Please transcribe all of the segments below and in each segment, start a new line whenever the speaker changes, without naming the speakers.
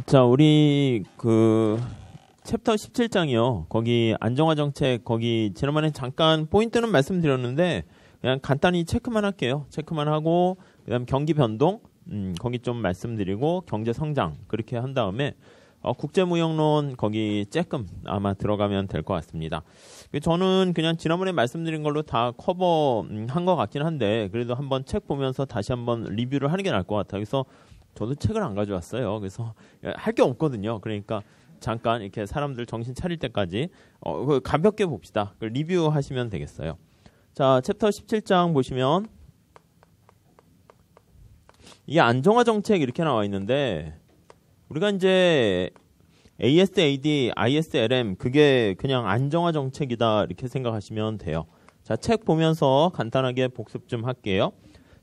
자, 우리 그 챕터 17장이요. 거기 안정화 정책 거기 지난번에 잠깐 포인트는 말씀드렸는데 그냥 간단히 체크만 할게요. 체크만 하고 그다음 경기 변동 거기 좀 말씀드리고 경제 성장 그렇게 한 다음에 국제무역론 거기 조금 아마 들어가면 될 것 같습니다. 저는 그냥 지난번에 말씀드린 걸로 다 커버한 것 같긴 한데 그래도 한번 책 보면서 다시 한번 리뷰를 하는 게 나을 것 같아요. 그래서 저도 책을 안 가져왔어요. 그래서 할 게 없거든요. 그러니까 잠깐 이렇게 사람들 정신 차릴 때까지 가볍게 봅시다. 리뷰하시면 되겠어요. 자, 챕터 17장 보시면 이게 안정화 정책 이렇게 나와 있는데 우리가 이제 ASAD, ISLM 그게 그냥 안정화 정책이다 이렇게 생각하시면 돼요. 자, 책 보면서 간단하게 복습 좀 할게요.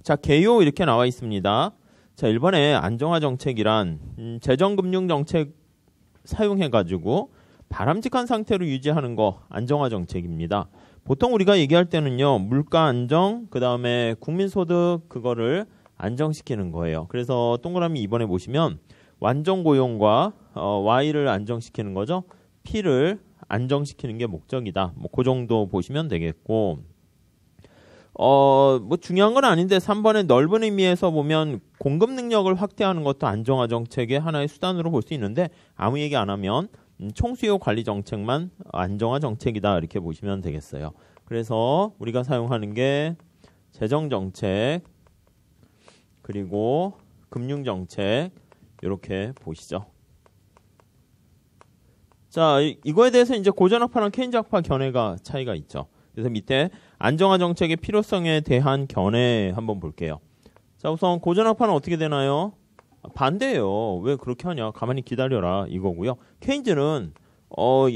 자, 개요 이렇게 나와 있습니다. 자, 1번에 안정화 정책이란 재정금융 정책 사용해가지고 바람직한 상태로 유지하는 거 안정화 정책입니다. 보통 우리가 얘기할 때는요, 물가 안정, 그 다음에 국민소득 그거를 안정시키는 거예요. 그래서 동그라미 2번에 보시면 완전 고용과 Y를 안정시키는 거죠. P를 안정시키는 게 목적이다. 뭐 그 정도 보시면 되겠고, 뭐 중요한 건 아닌데 3번의 넓은 의미에서 보면 공급 능력을 확대하는 것도 안정화 정책의 하나의 수단으로 볼 수 있는데 아무 얘기 안 하면 총수요 관리 정책만 안정화 정책이다 이렇게 보시면 되겠어요. 그래서 우리가 사용하는 게 재정 정책 그리고 금융 정책 이렇게 보시죠. 자, 이거에 대해서 이제 고전학파랑 케인즈학파 견해가 차이가 있죠. 그래서 밑에 안정화 정책의 필요성에 대한 견해 한번 볼게요. 자, 우선 고전학파는 어떻게 되나요? 반대예요. 왜 그렇게 하냐? 가만히 기다려라 이거고요. 케인즈는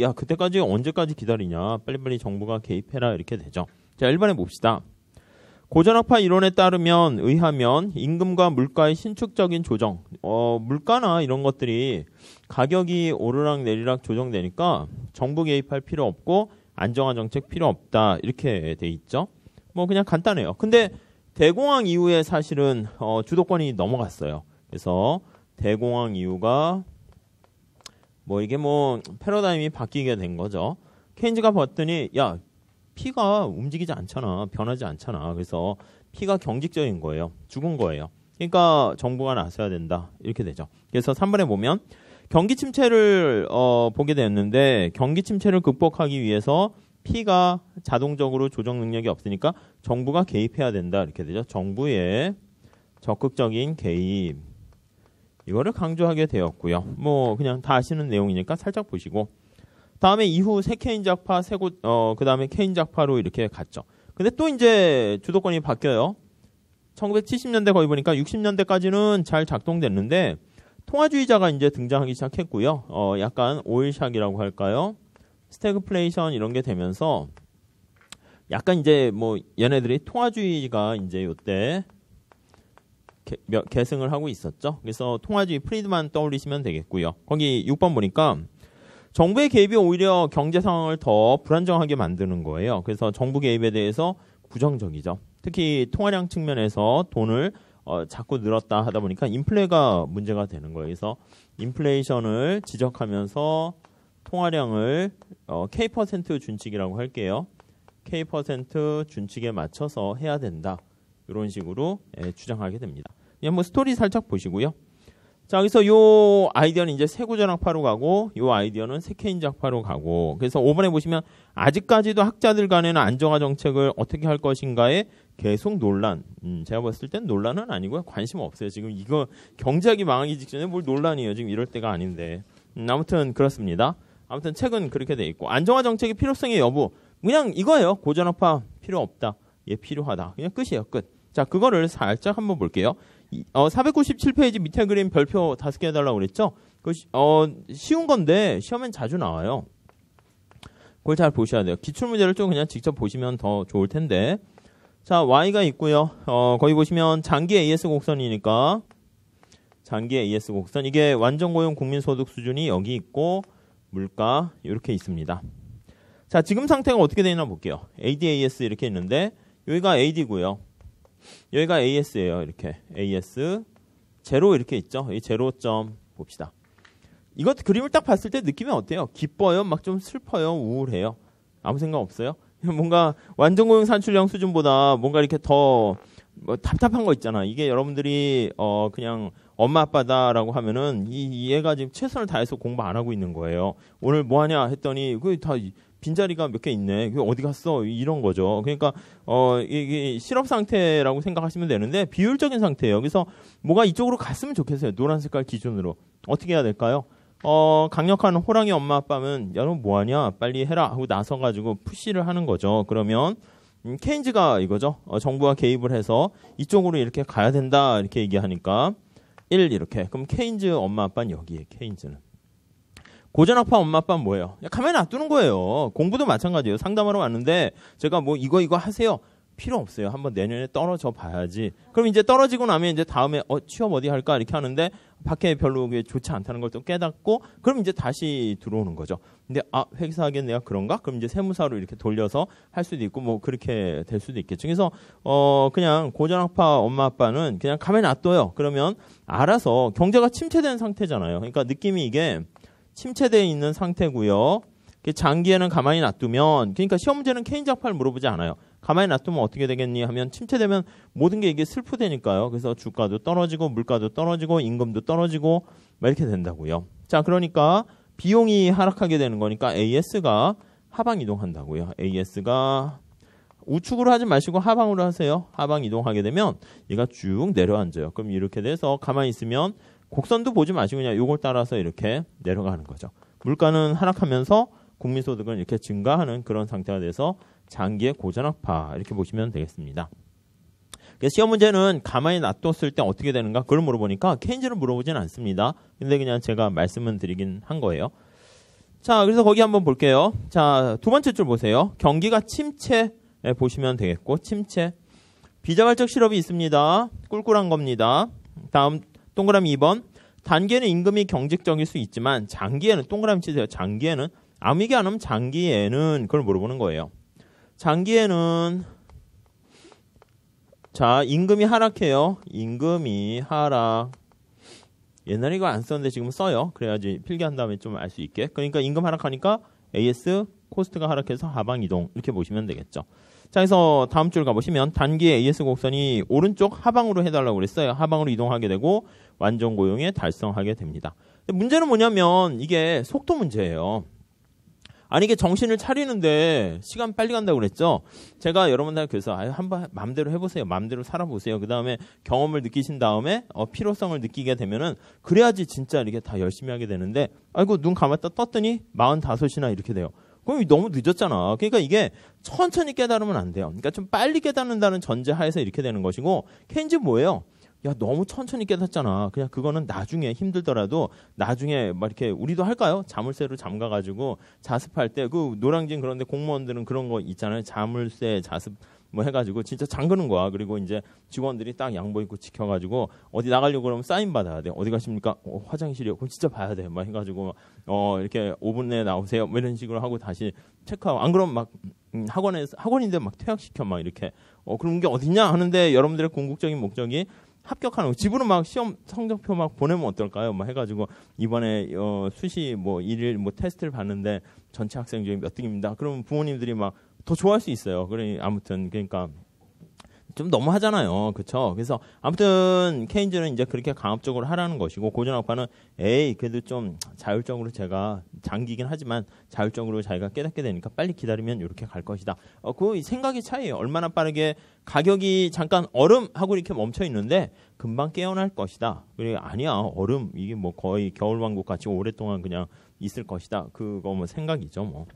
야 그때까지 언제까지 기다리냐? 빨리빨리 정부가 개입해라 이렇게 되죠. 자, 1번에 봅시다. 고전학파 이론에 따르면 의하면 임금과 물가의 신축적인 조정, 물가나 이런 것들이 가격이 오르락 내리락 조정되니까 정부 개입할 필요 없고 안정화 정책 필요 없다 이렇게 돼 있죠. 뭐 그냥 간단해요. 근데 대공황 이후에 사실은 주도권이 넘어갔어요. 그래서 대공황 이후가 뭐 이게 뭐 패러다임이 바뀌게 된 거죠. 케인즈가 봤더니 야 피가 움직이지 않잖아. 변하지 않잖아. 그래서 피가 경직적인 거예요. 죽은 거예요. 그러니까 정부가 나서야 된다. 이렇게 되죠. 그래서 3번에 보면 경기 침체를 보게 되었는데 경기 침체를 극복하기 위해서 피가 자동적으로 조정 능력이 없으니까 정부가 개입해야 된다. 이렇게 되죠. 정부의 적극적인 개입. 이거를 강조하게 되었고요. 뭐 그냥 다 아시는 내용이니까 살짝 보시고 다음에 이후 새 케인즈학파, 그 다음에 케인즈학파로 이렇게 갔죠. 근데 또 이제 주도권이 바뀌어요. 1970년대 거의 보니까 60년대까지는 잘 작동됐는데 통화주의자가 이제 등장하기 시작했고요. 약간 오일샥이라고 할까요? 스태그플레이션 이런 게 되면서 약간 이제 뭐 얘네들이 통화주의가 이제 요때 계승을 하고 있었죠. 그래서 통화주의 프리드만 떠올리시면 되겠고요. 거기 6번 보니까 정부의 개입이 오히려 경제 상황을 더 불안정하게 만드는 거예요. 그래서 정부 개입에 대해서 부정적이죠. 특히 통화량 측면에서 돈을 자꾸 늘었다 하다 보니까 인플레가 문제가 되는 거예요. 그래서 인플레이션을 지적하면서 통화량을 K% 준칙이라고 할게요. K% 준칙에 맞춰서 해야 된다. 이런 식으로 주장하게 됩니다. 그냥 뭐 스토리 살짝 보시고요. 자, 그래서 요 아이디어는 이제 새 고전학파로 가고 요 아이디어는 새 케인즈학파로 가고 그래서 5번에 보시면 아직까지도 학자들 간에는 안정화 정책을 어떻게 할 것인가에 계속 논란. 제가 봤을 땐 논란은 아니고요. 관심 없어요. 지금 이거 경제학이 망하기 직전에 뭘 논란이에요. 지금 이럴 때가 아닌데. 아무튼 그렇습니다. 아무튼 책은 그렇게 돼 있고 안정화 정책의 필요성의 여부. 그냥 이거예요. 고전학파 필요 없다. 얘 필요하다. 그냥 끝이에요. 끝. 자, 그거를 살짝 한번 볼게요. 497페이지 밑에 그림 별표 5개 해달라고 그랬죠? 쉬운 건데 시험엔 자주 나와요. 그걸 잘 보셔야 돼요. 기출문제를 좀 그냥 직접 보시면 더 좋을 텐데. 자, Y가 있고요. 거기 보시면 장기 AS 곡선이니까 장기 AS 곡선 이게 완전 고용 국민소득 수준이 여기 있고 물가 이렇게 있습니다. 자, 지금 상태가 어떻게 되나 볼게요. AD/AS 이렇게 있는데 여기가 AD고요. 여기가 AS예요. 이렇게 AS 제로 이렇게 있죠. 이 제로점 봅시다. 이것 그림을 딱 봤을 때 느낌이 어때요? 기뻐요? 막 좀 슬퍼요? 우울해요? 아무 생각 없어요? 뭔가 완전 고용 산출량 수준보다 뭔가 이렇게 더 뭐 답답한 거 있잖아. 이게 여러분들이 그냥 엄마 아빠다라고 하면은 이 얘가 지금 최선을 다해서 공부 안 하고 있는 거예요. 오늘 뭐 하냐 했더니 그 다 빈자리가 몇 개 있네. 그 어디 갔어? 이런 거죠. 그러니까 이게 실업 상태라고 생각하시면 되는데 비효율적인 상태예요. 그래서 뭐가 이쪽으로 갔으면 좋겠어요. 노란 색깔 기준으로. 어떻게 해야 될까요? 강력한 호랑이 엄마 아빠는 여러분 뭐 하냐? 빨리 해라 하고 나서 가지고 푸시를 하는 거죠. 그러면 케인즈가 이거죠. 정부가 개입을 해서 이쪽으로 이렇게 가야 된다 이렇게 얘기하니까 1 이렇게. 그럼 케인즈 엄마 아빠는 여기에 케인즈는. 고전학파 엄마 아빠는 뭐예요? 가만히 놔두는 거예요. 공부도 마찬가지예요. 상담하러 왔는데 제가 뭐 이거 하세요. 필요 없어요. 한번 내년에 떨어져 봐야지. 그럼 이제 떨어지고 나면 이제 다음에 취업 어디 할까 이렇게 하는데 밖에 별로 좋지 않다는 걸 또 깨닫고 그럼 이제 다시 들어오는 거죠. 근데 회사하기엔 내가 그런가? 그럼 이제 세무사로 이렇게 돌려서 할 수도 있고 뭐 그렇게 될 수도 있겠죠. 그래서 그냥 고전학파 엄마 아빠는 그냥 가만히 놔둬요. 그러면 알아서 경제가 침체된 상태잖아요. 그러니까 느낌이 이게 침체되어 있는 상태고요. 장기에는 가만히 놔두면 그러니까 시험 문제는 케인즈 학파를 물어보지 않아요. 가만히 놔두면 어떻게 되겠니 하면 침체되면 모든 게 이게 슬프다니까요. 그래서 주가도 떨어지고 물가도 떨어지고 임금도 떨어지고 막 이렇게 된다고요. 자, 그러니까 비용이 하락하게 되는 거니까 AS가 하방 이동한다고요. AS가 우측으로 하지 마시고 하방으로 하세요. 하방 이동하게 되면 얘가 쭉 내려앉아요. 그럼 이렇게 돼서 가만히 있으면 곡선도 보지 마시고 그냥 이걸 따라서 이렇게 내려가는 거죠. 물가는 하락하면서 국민소득은 이렇게 증가하는 그런 상태가 돼서 장기의 고전학파 이렇게 보시면 되겠습니다. 시험 문제는 가만히 놔뒀을 때 어떻게 되는가 그걸 물어보니까 케인즈를 물어보진 않습니다. 근데 그냥 제가 말씀은 드리긴 한 거예요. 자, 그래서 거기 한번 볼게요. 자, 두 번째 줄 보세요. 경기가 침체 보시면 되겠고 침체. 비자발적 실업이 있습니다. 꿀꿀한 겁니다. 다음 동그라미 2번. 단기에는 임금이 경직적일 수 있지만 장기에는 동그라미 치세요. 장기에는 아무 얘기 안 하면 장기에는 그걸 물어보는 거예요. 장기에는 자 임금이 하락해요. 임금이 하락. 옛날에 이거 안 썼는데 지금 써요. 그래야지 필기한 다음에 좀 알 수 있게. 그러니까 임금 하락하니까 AS 코스트가 하락해서 하방 이동 이렇게 보시면 되겠죠. 자, 그래서 다음 줄 가보시면 단기의 AS 곡선이 오른쪽 하방으로 해달라고 그랬어요. 하방으로 이동하게 되고 완전 고용에 달성하게 됩니다. 근데 문제는 뭐냐면 이게 속도 문제예요. 아니 이게 정신을 차리는데 시간 빨리 간다고 그랬죠. 제가 여러분들 그래서 한번 마음대로 해보세요. 마음대로 살아보세요. 그 다음에 경험을 느끼신 다음에 필요성을 느끼게 되면은 그래야지 진짜 이렇게 다 열심히 하게 되는데 아이고 눈 감았다 떴더니 45이나 이렇게 돼요. 그럼 너무 늦었잖아. 그러니까 이게 천천히 깨달으면 안 돼요. 그러니까 좀 빨리 깨닫는다는 전제하에서 이렇게 되는 것이고 케인즈 뭐예요? 야 너무 천천히 깨닫잖아. 그냥 그거는 나중에 힘들더라도 나중에 막 이렇게 우리도 할까요? 자물쇠로 잠가가지고 자습할 때 그 노량진 그런데 공무원들은 그런 거 있잖아요. 자물쇠 자습 뭐 해가지고 진짜 잠그는 거야. 그리고 이제 직원들이 딱 양복 입고 지켜가지고 어디 나가려고 그러면 사인 받아야 돼. 어디 가십니까? 화장실이요. 그럼 진짜 봐야 돼. 막 해가지고 이렇게 5분 내에 나오세요. 뭐 이런 식으로 하고 다시 체크하고 안 그러면 막 학원인데 막 퇴학시켜 막 이렇게 그런 게 어딨냐 하는데 여러분들의 궁극적인 목적이 합격하는 거. 집으로 막 시험 성적표 막 보내면 어떨까요? 막 해가지고 이번에 수시 뭐 일일 뭐 테스트를 봤는데 전체 학생 중에 몇 등입니다. 그러면 부모님들이 막 더 좋아할 수 있어요. 아무튼 그러니까 좀 너무 하잖아요. 그렇죠? 그래서 아무튼 케인즈는 이제 그렇게 강압적으로 하라는 것이고 고전학파는 그래도 좀 자율적으로 제가 장기긴 하지만 자율적으로 자기가 깨닫게 되니까 빨리 기다리면 이렇게 갈 것이다. 그 생각의 차이예요. 얼마나 빠르게 가격이 잠깐 얼음하고 이렇게 멈춰 있는데 금방 깨어날 것이다. 그래 아니야. 얼음 이게 뭐 거의 겨울왕국 같이 오랫동안 그냥 있을 것이다. 그거 뭐 생각이죠, 뭐.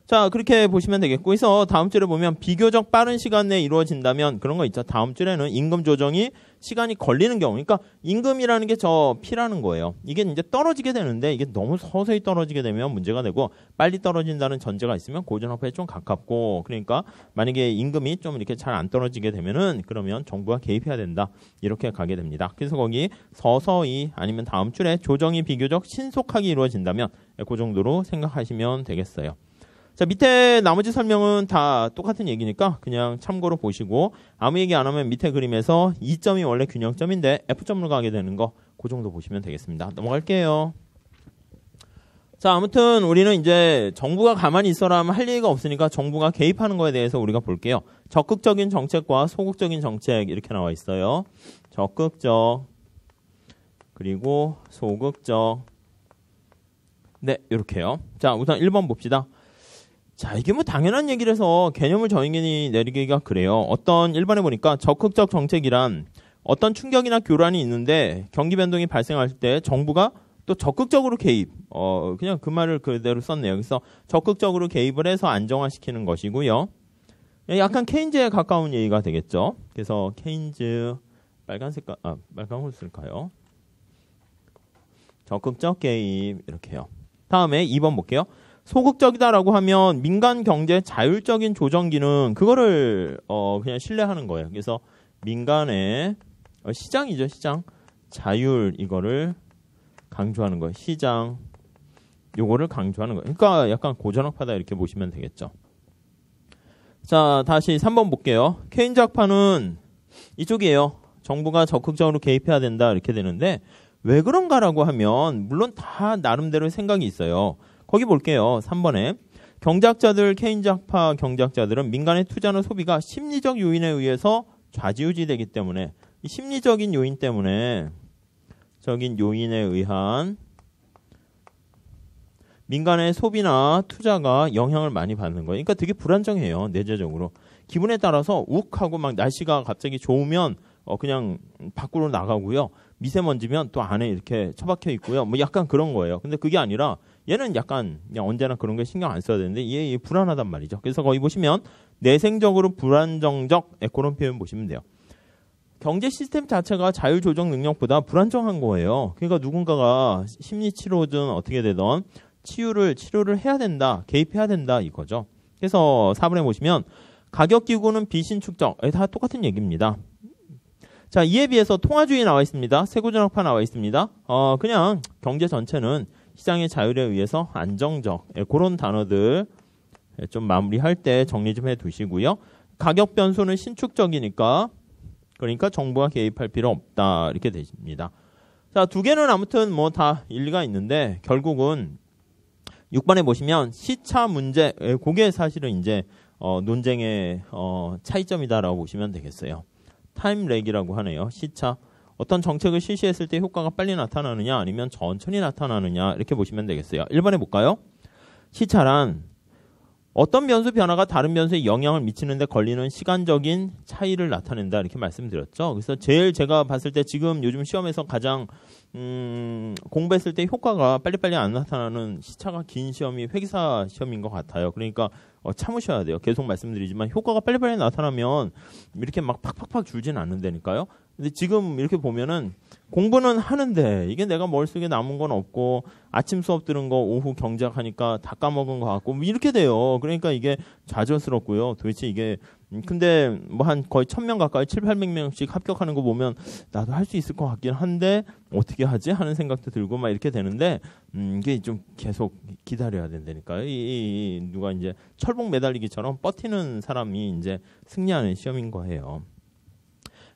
자, 그렇게 보시면 되겠고, 그래서 다음 줄에 보면 비교적 빠른 시간 내에 이루어진다면 그런 거 있죠. 다음 줄에는 임금 조정이 시간이 걸리는 경우, 그러니까 임금이라는 게 저 P라는 거예요. 이게 이제 떨어지게 되는데 이게 너무 서서히 떨어지게 되면 문제가 되고 빨리 떨어진다는 전제가 있으면 고전학파에 좀 가깝고, 그러니까 만약에 임금이 좀 이렇게 잘 안 떨어지게 되면은 그러면 정부가 개입해야 된다 이렇게 가게 됩니다. 그래서 거기 서서히 아니면 다음 줄에 조정이 비교적 신속하게 이루어진다면 그 정도로 생각하시면 되겠어요. 자, 밑에 나머지 설명은 다 똑같은 얘기니까 그냥 참고로 보시고 아무 얘기 안 하면 밑에 그림에서 2점이 원래 균형점인데 F점으로 가게 되는 거 그 정도 보시면 되겠습니다. 넘어갈게요. 자, 아무튼 우리는 이제 정부가 가만히 있어라 하면 할 얘기가 없으니까 정부가 개입하는 거에 대해서 우리가 볼게요. 적극적인 정책과 소극적인 정책 이렇게 나와 있어요. 적극적 그리고 소극적. 네, 이렇게요. 자, 우선 1번 봅시다. 자, 이게 뭐 당연한 얘기를 해서 개념을 저인견이 내리기가 그래요. 어떤 1번에 보니까 적극적 정책이란 어떤 충격이나 교란이 있는데 경기 변동이 발생할 때 정부가 또 적극적으로 개입. 그냥 그 말을 그대로 썼네요. 그래서 적극적으로 개입을 해서 안정화시키는 것이고요. 약간 케인즈에 가까운 얘기가 되겠죠. 그래서 케인즈 빨간 홀 쓸까요? 적극적 개입 이렇게요. 다음에 2번 볼게요. 소극적이다라고 하면 민간 경제 자율적인 조정 기능 그거를 그냥 신뢰하는 거예요. 그래서 민간의 시장이죠. 시장 자율 이거를 강조하는 거예요. 시장 요거를 강조하는 거예요. 그러니까 약간 고전학파다 이렇게 보시면 되겠죠. 자, 다시 3번 볼게요. 케인즈 학파는 이쪽이에요. 정부가 적극적으로 개입해야 된다 이렇게 되는데 왜 그런가라고 하면 물론 다 나름대로 생각이 있어요. 거기 볼게요. 3번에 경제학자들 케인즈 학파 경제학자들은 민간의 투자나 소비가 심리적 요인에 의해서 좌지우지되기 때문에 이 심리적인 요인 때문에 적인 요인에 의한 민간의 소비나 투자가 영향을 많이 받는 거예요. 그러니까 되게 불안정해요. 내재적으로. 기분에 따라서 욱하고 막 날씨가 갑자기 좋으면 그냥 밖으로 나가고요. 미세먼지면 또 안에 이렇게 처박혀 있고요. 뭐 약간 그런 거예요. 근데 그게 아니라 얘는 약간 그냥 언제나 그런 거 신경 안 써야 되는데 얘 불안하단 말이죠. 그래서 거기 보시면 내생적으로 불안정적 그런 표현 보시면 돼요. 경제 시스템 자체가 자율조정 능력보다 불안정한 거예요. 그러니까 누군가가 심리치료든 어떻게 되든 치료를 해야 된다, 개입해야 된다 이거죠. 그래서 4번에 보시면 가격기구는 비신축적, 다 똑같은 얘기입니다. 자, 이에 비해서 통화주의 나와 있습니다. 세고전학파 나와 있습니다. 그냥 경제 전체는 시장의 자율에 의해서 안정적, 그런 단어들 좀 마무리할 때 정리 좀 해두시고요. 가격 변수는 신축적이니까 그러니까 정부가 개입할 필요 없다 이렇게 되십니다. 자, 두 개는 아무튼 뭐 다 일리가 있는데 결국은 6번에 보시면 시차 문제, 그게 사실은 이제 논쟁의 차이점이다라고 보시면 되겠어요. 타임 렉이라고 하네요. 시차. 어떤 정책을 실시했을 때 효과가 빨리 나타나느냐 아니면 천천히 나타나느냐 이렇게 보시면 되겠어요. 1번에 볼까요? 시차란 어떤 변수 변화가 다른 변수에 영향을 미치는데 걸리는 시간적인 차이를 나타낸다 이렇게 말씀드렸죠. 그래서 제일 제가 봤을 때 지금 요즘 시험에서 가장 공부했을 때 효과가 빨리빨리 안 나타나는 시차가 긴 시험이 회계사 시험인 것 같아요. 그러니까 참으셔야 돼요. 계속 말씀드리지만 효과가 빨리빨리 나타나면 이렇게 막 팍팍팍 줄지는 않는다니까요. 근데 지금 이렇게 보면은 공부는 하는데 이게 내가 머릿속에 남은 건 없고 아침 수업 들은 거 오후 경제학 하니까 다 까먹은 것 같고 뭐 이렇게 돼요. 그러니까 이게 좌절스럽고요. 도대체 이게 근데 뭐 한 거의 1000명 가까이 700~800명씩 합격하는 거 보면 나도 할 수 있을 것 같긴 한데 어떻게 하지 하는 생각도 들고 막 이렇게 되는데 이게 좀 계속 기다려야 된다니까요. 누가 이제 철봉 매달리기처럼 버티는 사람이 이제 승리하는 시험인 거예요.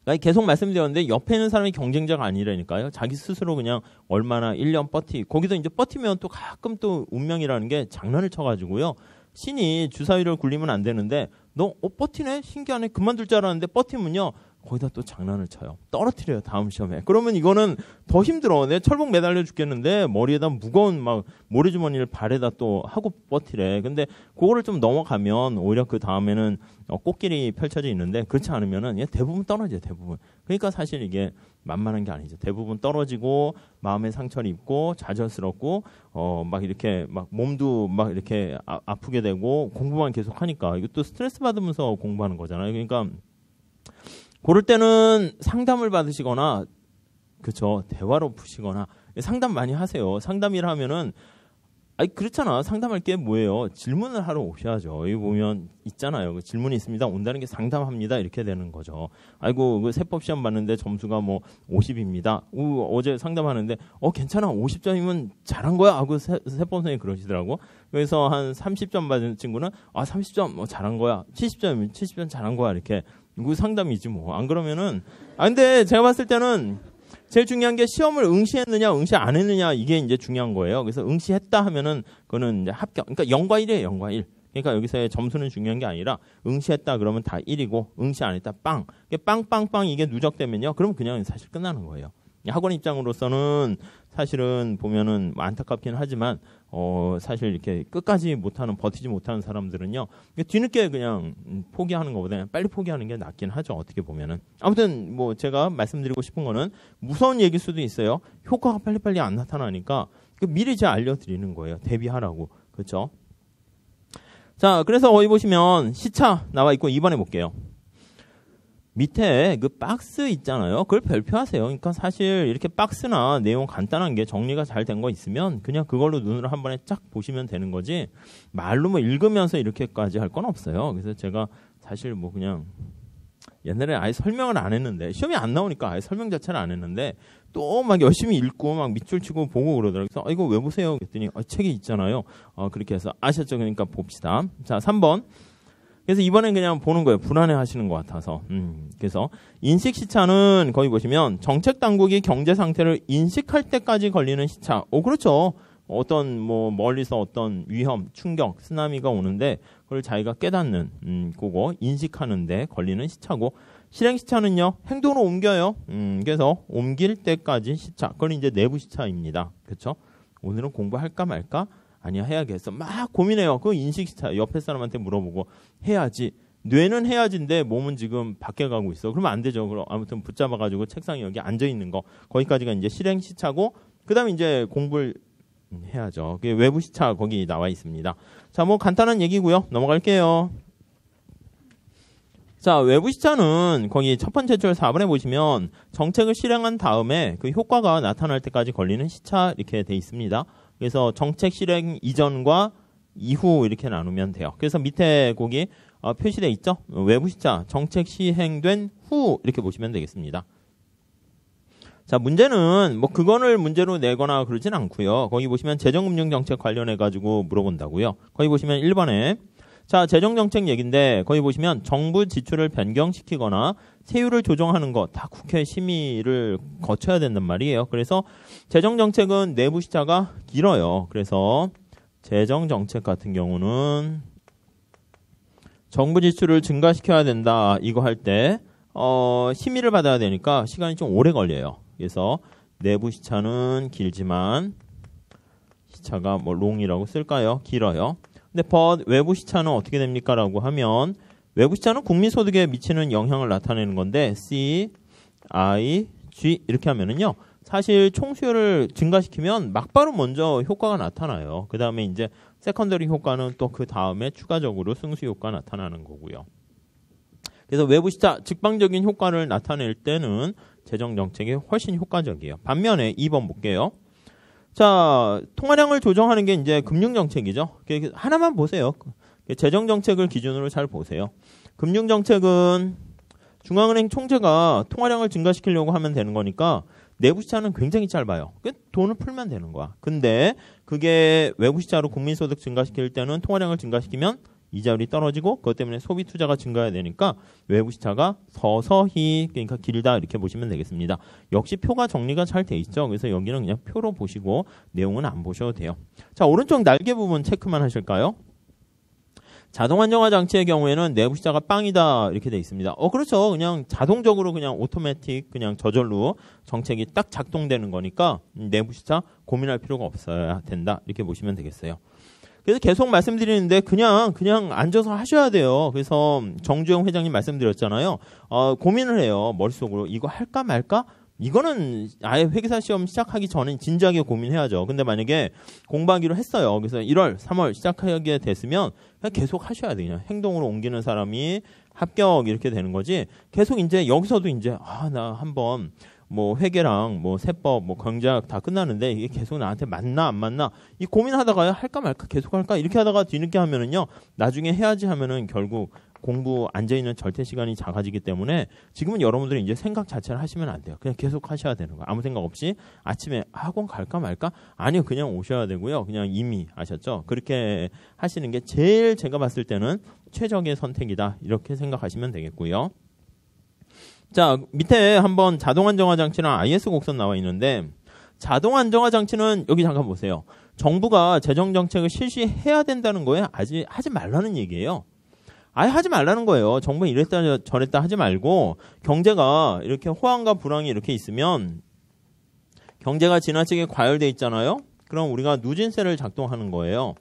그러니까 계속 말씀드렸는데 옆에 있는 사람이 경쟁자가 아니라니까요. 자기 스스로 그냥 얼마나 1년 거기서 이제 버티면 또 가끔 또 운명이라는 게 장난을 쳐가지고요. 신이 주사위를 굴리면 안 되는데 너 버티네? 신기하네. 그만둘 줄 알았는데 버티면요. 거기다 또 장난을 쳐요. 떨어뜨려요. 다음 시험에. 그러면 이거는 더 힘들어. 내 철봉 매달려 죽겠는데 머리에다 무거운 막 모래주머니를 발에다 또 하고 버티래. 근데 그거를 좀 넘어가면 오히려 그 다음에는 꽃길이 펼쳐져 있는데 그렇지 않으면은 대부분 떨어져요. 대부분. 그러니까 사실 이게 만만한 게 아니죠. 대부분 떨어지고 마음의 상처를 입고 좌절스럽고 막 이렇게 막 몸도 막 이렇게 아프게 되고 공부만 계속 하니까 이것도 스트레스 받으면서 공부하는 거잖아요. 그러니까 그럴 때는 상담을 받으시거나 그렇죠. 대화로 푸시거나 상담 많이 하세요. 상담이라 하면은 그렇잖아. 상담할 게 뭐예요? 질문을 하러 오셔야죠. 여기 보면 있잖아요. 질문이 있습니다. 온다는 게 상담합니다. 이렇게 되는 거죠. 아이고, 그 세법 시험 봤는데 점수가 뭐 50입니다. 어제 상담하는데 괜찮아. 50점이면 잘한 거야. 하고 세법 선생님이 그러시더라고. 그래서 한 30점 받은 친구는 30점 잘한 거야. 70점이면 70점 잘한 거야. 이렇게 그 상담이지 뭐. 안 그러면은 근데 제가 봤을 때는 제일 중요한 게 시험을 응시했느냐, 응시 안 했느냐, 이게 이제 중요한 거예요. 그래서 응시했다 하면은, 그거는 이제 합격. 그러니까 0과 1이에요, 0과 1. 그러니까 여기서의 점수는 중요한 게 아니라, 응시했다 그러면 다 1이고, 응시 안 했다, 빵. 빵빵빵 이게 누적되면요, 그러면 그냥 사실 끝나는 거예요. 학원 입장으로서는 사실은 보면은 안타깝긴 하지만, 사실 이렇게 끝까지 못하는, 버티지 못하는 사람들은요, 뒤늦게 그냥 포기하는 것보다 빨리 포기하는 게 낫긴 하죠. 어떻게 보면은. 아무튼 뭐 제가 말씀드리고 싶은 거는 무서운 얘기일 수도 있어요. 효과가 빨리빨리 안 나타나니까 미리 제가 알려드리는 거예요. 대비하라고. 그렇죠? 자, 그래서 어디 보시면 시차 나와 있고 2번에 볼게요. 밑에 그 박스 있잖아요. 그걸 별표하세요. 그러니까 사실 이렇게 박스나 내용 간단한 게 정리가 잘 된 거 있으면 그냥 그걸로 눈으로 한 번에 쫙 보시면 되는 거지 말로 뭐 읽으면서 이렇게까지 할 건 없어요. 그래서 제가 사실 뭐 그냥 옛날에 아예 설명을 안 했는데 시험이 안 나오니까 아예 설명 자체를 안 했는데 또 막 열심히 읽고 막 밑줄 치고 보고 그러더라고요. 그래서 이거 왜 보세요? 그랬더니 책이 있잖아요. 그렇게 해서 아셨죠? 그러니까 봅시다. 자, 3번. 그래서 이번엔 그냥 보는 거예요. 불안해 하시는 것 같아서. 그래서 인식 시차는 거기 보시면 정책 당국이 경제 상태를 인식할 때까지 걸리는 시차. 그렇죠. 어떤 뭐 멀리서 어떤 위험, 충격, 쓰나미가 오는데 그걸 자기가 깨닫는 그거 인식하는데 걸리는 시차고 실행 시차는요. 행동으로 옮겨요. 그래서 옮길 때까지 시차. 그건 이제 내부 시차입니다. 그렇죠? 오늘은 공부할까 말까? 아니야 해야겠어. 막 고민해요. 그 인식시차 옆에 사람한테 물어보고 해야지. 뇌는 해야지인데 몸은 지금 밖에 가고 있어. 그러면 안 되죠. 그럼 아무튼 붙잡아가지고 책상에 여기 앉아 있는 거 거기까지가 이제 실행 시차고 그다음에 이제 공부를 해야죠. 그게 외부 시차 거기 나와 있습니다. 자, 뭐 간단한 얘기고요. 넘어갈게요. 자, 외부 시차는 거기 첫 번째 줄 4번에 보시면 정책을 실행한 다음에 그 효과가 나타날 때까지 걸리는 시차 이렇게 돼 있습니다. 그래서 정책 실행 이전과 이후 이렇게 나누면 돼요. 그래서 밑에 거기 표시되어 있죠. 외부 시차 정책 시행된 후 이렇게 보시면 되겠습니다. 자, 문제는 뭐 그거를 문제로 내거나 그러진 않고요. 거기 보시면 재정금융정책 관련해 가지고 물어본다고요. 거기 보시면 1번에 자, 재정정책 얘기인데 거기 보시면 정부 지출을 변경시키거나 세율을 조정하는 거 다 국회 심의를 거쳐야 된단 말이에요. 그래서 재정정책은 내부 시차가 길어요. 그래서 재정정책 같은 경우는 정부 지출을 증가시켜야 된다. 이거 할 때 심의를 받아야 되니까 시간이 좀 오래 걸려요. 그래서 내부 시차는 길지만 시차가 뭐 롱이라고 쓸까요? 길어요. 근데 외부 시차는 어떻게 됩니까? 라고 하면 외부 시차는 국민소득에 미치는 영향을 나타내는 건데 C, I, G 이렇게 하면은요. 사실 총수요를 증가시키면 막바로 먼저 효과가 나타나요. 그 다음에 이제 세컨더리 효과는 또 그 다음에 추가적으로 승수 효과가 나타나는 거고요. 그래서 외부 시차 직방적인 효과를 나타낼 때는 재정정책이 훨씬 효과적이에요. 반면에 2번 볼게요. 자, 통화량을 조정하는 게 이제 금융정책이죠. 하나만 보세요. 재정정책을 기준으로 잘 보세요. 금융정책은 중앙은행 총재가 통화량을 증가시키려고 하면 되는 거니까 내부 시차는 굉장히 짧아요. 돈을 풀면 되는 거야. 근데 그게 외부 시차로 국민소득 증가시킬 때는 통화량을 증가시키면 이자율이 떨어지고 그것 때문에 소비 투자가 증가해야 되니까 외부 시차가 서서히 그러니까 길다 이렇게 보시면 되겠습니다. 역시 표가 정리가 잘 돼 있죠. 그래서 여기는 그냥 표로 보시고 내용은 안 보셔도 돼요. 자, 오른쪽 날개 부분 체크만 하실까요? 자동 안정화 장치의 경우에는 내부 시차가 빵이다 이렇게 돼 있습니다. 그렇죠. 그냥 자동적으로 그냥 오토매틱 그냥 저절로 정책이 딱 작동되는 거니까 내부 시차 고민할 필요가 없어야 된다 이렇게 보시면 되겠어요. 그래서 계속 말씀드리는데 그냥 앉아서 하셔야 돼요. 그래서 정주영 회장님 말씀드렸잖아요. 고민을 해요. 머릿속으로 이거 할까 말까? 이거는 아예 회계사 시험 시작하기 전에 진지하게 고민해야죠. 근데 만약에 공부하기로 했어요. 그래서 1월, 3월 시작하게 됐으면 그냥 계속 하셔야 돼요. 그냥 행동으로 옮기는 사람이 합격 이렇게 되는 거지. 계속 이제 여기서도 이제 나 한번 뭐 회계랑 뭐 세법 뭐 경제학 다 끝나는데 이게 계속 나한테 맞나 안 맞나 이 고민하다가 할까 말까 계속 할까 이렇게 하다가 뒤늦게 하면은요 나중에 해야지 하면은 결국 공부 앉아있는 절대 시간이 작아지기 때문에 지금은 여러분들이 이제 생각 자체를 하시면 안 돼요. 그냥 계속 하셔야 되는 거예요. 아무 생각 없이 아침에 학원 갈까 말까? 아니요. 그냥 오셔야 되고요. 그냥 이미 아셨죠? 그렇게 하시는 게 제일 제가 봤을 때는 최적의 선택이다. 이렇게 생각하시면 되겠고요. 자, 밑에 한번 자동 안정화 장치랑 IS 곡선 나와 있는데 자동 안정화 장치는 여기 잠깐 보세요. 정부가 재정 정책을 실시해야 된다는 거에 아직 하지 말라는 얘기예요. 아예 하지 말라는 거예요. 정부가 이랬다 저랬다 하지 말고 경제가 이렇게 호황과 불황이 이렇게 있으면 경제가 지나치게 과열돼 있잖아요. 그럼 우리가 누진세를 작동하는 거예요.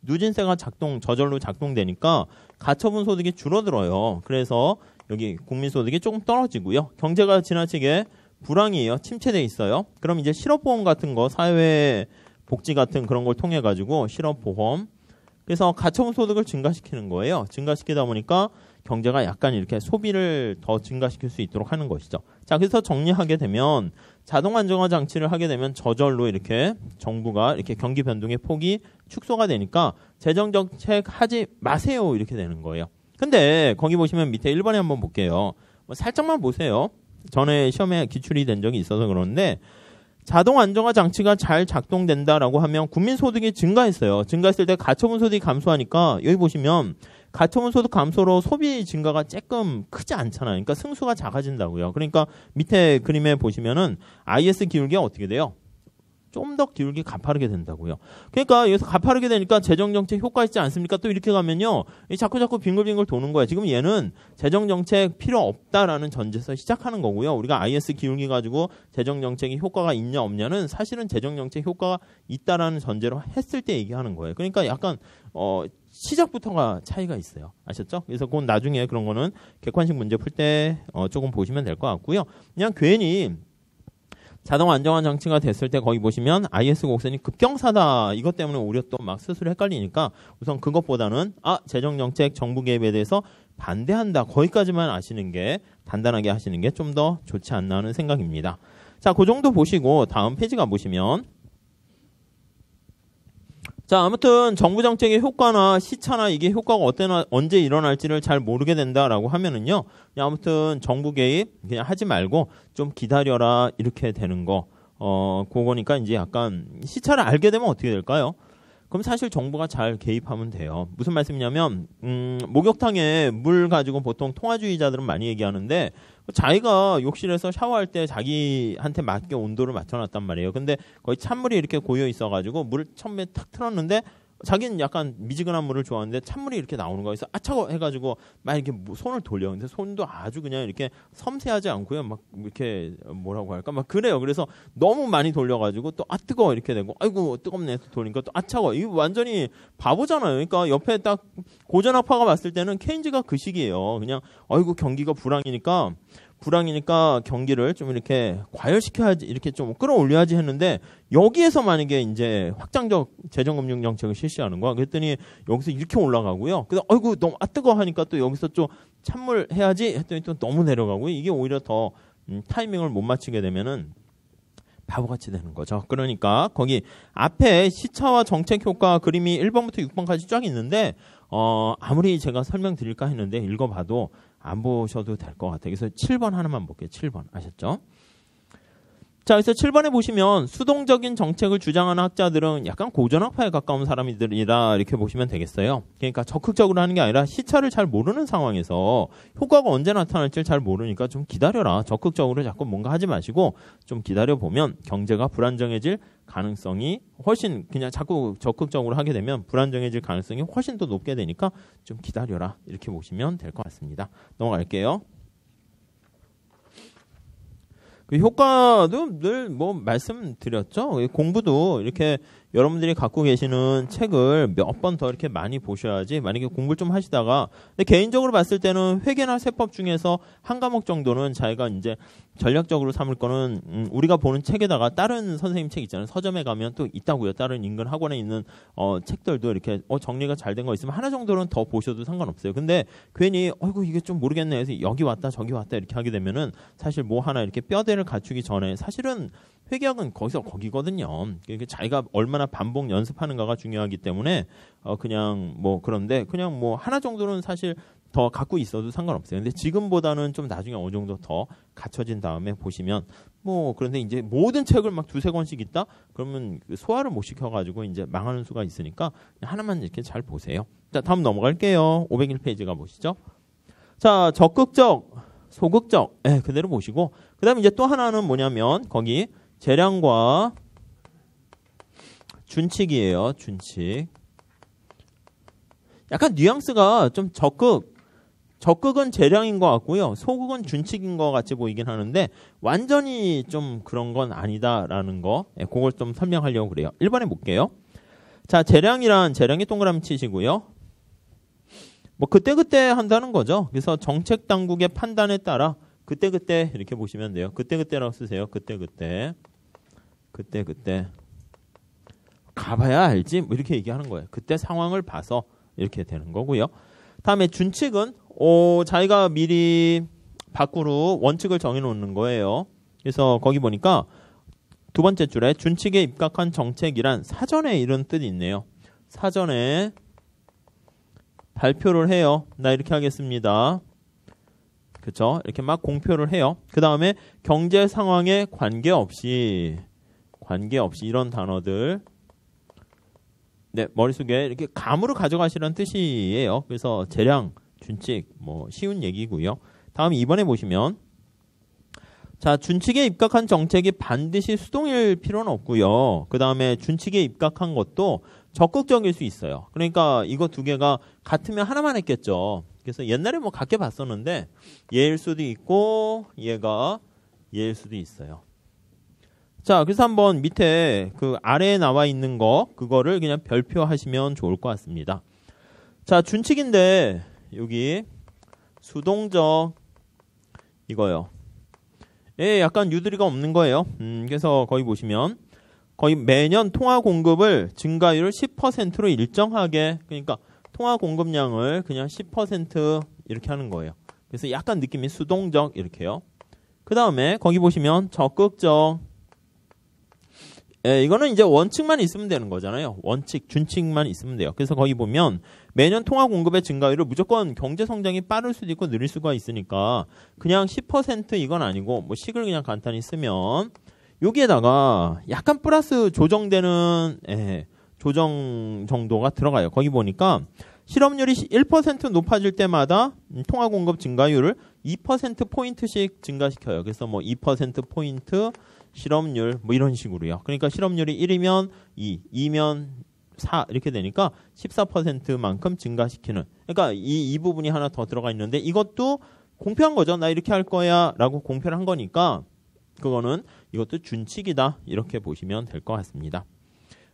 누진세가 저절로 작동되니까 가처분 소득이 줄어들어요. 그래서 여기 국민소득이 조금 떨어지고요. 경제가 지나치게 불황이에요. 침체돼 있어요. 그럼 이제 실업보험 같은 거, 사회복지 같은 그런 걸 통해 가지고 실업보험, 그래서 가처분 소득을 증가시키는 거예요. 증가시키다 보니까 경제가 약간 이렇게 소비를 더 증가시킬 수 있도록 하는 것이죠. 자, 그래서 정리하게 되면 자동 안정화 장치를 하게 되면 저절로 이렇게 정부가 이렇게 경기 변동의 폭이 축소가 되니까 재정 정책 하지 마세요 이렇게 되는 거예요. 근데 거기 보시면 밑에 1번에 한번 볼게요. 살짝만 보세요. 전에 시험에 기출이 된 적이 있어서 그러는데 자동 안정화 장치가 잘 작동된다라고 하면 국민소득이 증가했어요. 증가했을 때 가처분 소득이 감소하니까 여기 보시면 가처분 소득 감소로 소비 증가가 조금 크지 않잖아요. 그러니까 승수가 작아진다고요. 그러니까 밑에 그림에 보시면은 IS 기울기가 어떻게 돼요? 좀 더 기울기 가파르게 된다고요. 그러니까 여기서 가파르게 되니까 재정정책 효과 있지 않습니까? 또 이렇게 가면요. 자꾸 빙글빙글 도는 거예요. 지금 얘는 재정정책 필요 없다라는 전제에서 시작하는 거고요. 우리가 IS 기울기 가지고 재정정책이 효과가 있냐 없냐는 사실은 재정정책 효과가 있다라는 전제로 했을 때 얘기하는 거예요. 그러니까 약간 시작부터가 차이가 있어요. 아셨죠? 그래서 그건 나중에 그런 거는 객관식 문제 풀 때 조금 보시면 될 것 같고요. 그냥 괜히 자동 안정화 장치가 됐을 때 거기 보시면 IS 곡선이 급경사다. 이것 때문에 오히려 또 막 스스로 헷갈리니까 우선 그것보다는 재정정책 정부 개입에 대해서 반대한다. 거기까지만 아시는 게 단단하게 하시는 게 좀 더 좋지 않나 하는 생각입니다. 자, 그 정도 보시고 다음 페이지 가보시면 자, 아무튼 정부 정책의 효과나 시차나 이게 효과가 언제 일어날지를 잘 모르게 된다라고 하면은요. 그냥 아무튼 정부 개입 그냥 하지 말고 좀 기다려라 이렇게 되는 거. 그거니까 이제 약간 시차를 알게 되면 어떻게 될까요? 그럼 사실 정부가 잘 개입하면 돼요. 무슨 말씀이냐면 목욕탕에 물 가지고 보통 통화주의자들은 많이 얘기하는데 자기가 욕실에서 샤워할 때 자기한테 맞게 온도를 맞춰놨단 말이에요. 근데 거의 찬물이 이렇게 고여 있어가지고 물을 처음에 탁 틀었는데 자기는 약간 미지근한 물을 좋아하는데 찬물이 이렇게 나오는 거에서 차가워 해가지고 막 이렇게 손을 돌려. 근데 손도 아주 그냥 이렇게 섬세하지 않고요. 막 이렇게 뭐라고 할까? 막 그래요. 그래서 너무 많이 돌려가지고 또 뜨거워 이렇게 되고 아이고 뜨겁네 돌리니까 또 차가워. 이거 완전히 바보잖아요. 그러니까 옆에 딱 고전학파가 봤을 때는 케인즈가 그 식이에요. 그냥 아이고 경기가 불황이니까 경기를 좀 이렇게 과열시켜야지, 이렇게 좀 끌어올려야지 했는데, 여기에서 만약에 이제 확장적 재정금융 정책을 실시하는 거야. 그랬더니 여기서 이렇게 올라가고요. 그래서 아이고 너무 뜨거워 하니까 또 여기서 좀 찬물 해야지 했더니 또 너무 내려가고요. 이게 오히려 더 타이밍을 못 맞추게 되면은 바보같이 되는 거죠. 그러니까 거기 앞에 시차와 정책 효과 그림이 1번부터 6번까지 쫙 있는데, 아무리 제가 설명드릴까 했는데 읽어봐도 안 보셔도 될 것 같아요. 그래서 7번 하나만 볼게요. 7번. 아셨죠? 자, 그래서 7번에 보시면 수동적인 정책을 주장하는 학자들은 약간 고전학파에 가까운 사람들이라 이렇게 보시면 되겠어요. 그러니까 적극적으로 하는 게 아니라 시차를 잘 모르는 상황에서 효과가 언제 나타날지 잘 모르니까 좀 기다려라. 적극적으로 자꾸 뭔가 하지 마시고 좀 기다려보면 경제가 불안정해질 가능성이 훨씬, 그냥 자꾸 적극적으로 하게 되면 불안정해질 가능성이 훨씬 더 높게 되니까 좀 기다려라. 이렇게 보시면 될 것 같습니다. 넘어갈게요. 그 효과도 늘 뭐 말씀드렸죠. 공부도 이렇게 여러분들이 갖고 계시는 책을 몇 번 더 이렇게 많이 보셔야지, 만약에 공부를 좀 하시다가, 근데 개인적으로 봤을 때는 회계나 세법 중에서 한 과목 정도는 자기가 이제 전략적으로 삼을 거는 우리가 보는 책에다가 다른 선생님 책 있잖아요. 서점에 가면 또 있다고요. 다른 인근 학원에 있는 책들도 이렇게 정리가 잘 된 거 있으면 하나 정도는 더 보셔도 상관없어요. 근데 괜히 어이구 이게 좀 모르겠네 해서 여기 왔다 저기 왔다 이렇게 하게 되면은 사실 뭐 하나 이렇게 뼈대를 갖추기 전에 사실은 회계학은 거기서 거기거든요. 그러니까 자기가 얼마나 반복 연습하는가가 중요하기 때문에 그냥 뭐 그런데 그냥 뭐 하나 정도는 사실 더 갖고 있어도 상관없어요. 근데 지금보다는 좀 나중에 어느 정도 더 갖춰진 다음에 보시면 뭐, 그런데 이제 모든 책을 막 두세 권씩 있다? 그러면 소화를 못 시켜가지고 이제 망하는 수가 있으니까 하나만 이렇게 잘 보세요. 자, 다음 넘어갈게요. 501페이지 가보시죠. 자, 적극적 소극적. 그대로 보시고 그다음에 이제 또 하나는 뭐냐면 거기 재량과 준칙이에요. 준칙. 약간 뉘앙스가 좀 적극은 재량인 것 같고요. 소극은 준칙인 것 같이 보이긴 하는데 완전히 좀 그런 건 아니다라는 거. 그걸 좀 설명하려고 그래요. 1번에 볼게요. 자, 재량이 동그라미 치시고요. 뭐 그때그때 한다는 거죠. 그래서 정책 당국의 판단에 따라 그때그때 이렇게 보시면 돼요. 그때그때라고 쓰세요. 그때그때. 가봐야 알지? 뭐 이렇게 얘기하는 거예요. 그때 상황을 봐서 이렇게 되는 거고요. 다음에 준칙은 자기가 미리 밖으로 원칙을 정해놓는 거예요. 그래서 거기 보니까 두 번째 줄에 준칙에 입각한 정책이란 사전에 이런 뜻이 있네요. 사전에 발표를 해요. 나 이렇게 하겠습니다. 그렇죠? 이렇게 막 공표를 해요. 그 다음에 경제 상황에 관계없이 이런 단어들 머릿속에 이렇게 감으로 가져가시라는 뜻이에요. 그래서 재량, 준칙 뭐 쉬운 얘기고요. 다음 2번에 보시면 자, 준칙에 입각한 정책이 반드시 수동일 필요는 없고요. 그 다음에 준칙에 입각한 것도 적극적일 수 있어요. 그러니까 이거 두 개가 같으면 하나만 했겠죠. 그래서 옛날에 뭐 같게 봤었는데 얘일 수도 있고 얘가 얘일 수도 있어요. 자, 그래서 한번 밑에 그 아래에 나와 있는 거 그거를 그냥 별표하시면 좋을 것 같습니다. 자, 준칙인데 여기 수동적 이거요. 약간 유두리가 없는 거예요. 그래서 거기 보시면 거의 매년 통화 공급을 증가율을 10%로 일정하게 그러니까 통화 공급량을 그냥 10% 이렇게 하는 거예요. 그래서 약간 느낌이 수동적 이렇게요. 그 다음에 거기 보시면 적극적 이거는 이제 원칙만 있으면 되는 거잖아요. 원칙, 준칙만 있으면 돼요. 그래서 거기 보면 매년 통화 공급의 증가율을 무조건 경제 성장이 빠를 수도 있고 느릴 수가 있으니까 그냥 10% 이건 아니고 뭐 식을 그냥 간단히 쓰면 여기에다가 약간 플러스 조정되는 조정 정도가 들어가요. 거기 보니까 실업률이 1% 높아질 때마다 통화 공급 증가율을 2%포인트씩 증가시켜요. 그래서 뭐 2%포인트 실업률 뭐 이런 식으로요. 그러니까 실업률이 1이면 2, 2면 4 이렇게 되니까 14%만큼 증가시키는. 그러니까 이 부분이 하나 더 들어가 있는데 이것도 공표한 거죠. 나 이렇게 할 거야 라고 공표를 한 거니까 그거는 이것도 준칙이다 이렇게 보시면 될 것 같습니다.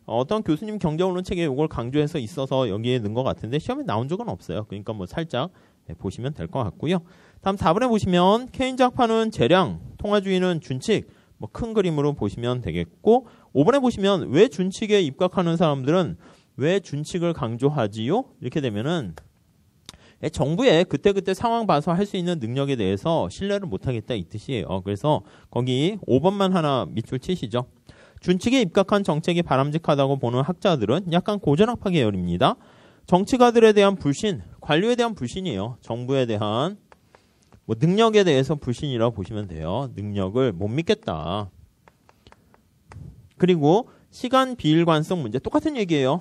어떤 교수님 경제원론 책에 이걸 강조해서 있어서 여기에 넣은 것 같은데 시험에 나온 적은 없어요. 그러니까 뭐 살짝 보시면 될 것 같고요. 다음 4번에 보시면 케인즈 학파는 재량, 통화주의는 준칙 뭐 큰 그림으로 보시면 되겠고 5번에 보시면 왜 준칙에 입각하는 사람들은 왜 준칙을 강조하지요? 이렇게 되면은 정부의 그때그때 상황 봐서 할 수 있는 능력에 대해서 신뢰를 못하겠다 이 뜻이에요. 그래서 거기 5번만 하나 밑줄 치시죠. 준칙에 입각한 정책이 바람직하다고 보는 학자들은 약간 고전학파 계열입니다. 정치가들에 대한 불신, 관료에 대한 불신이에요. 정부에 대한 뭐 능력에 대해서 불신이라고 보시면 돼요. 능력을 못 믿겠다. 그리고 시간 비일관성 문제 똑같은 얘기예요.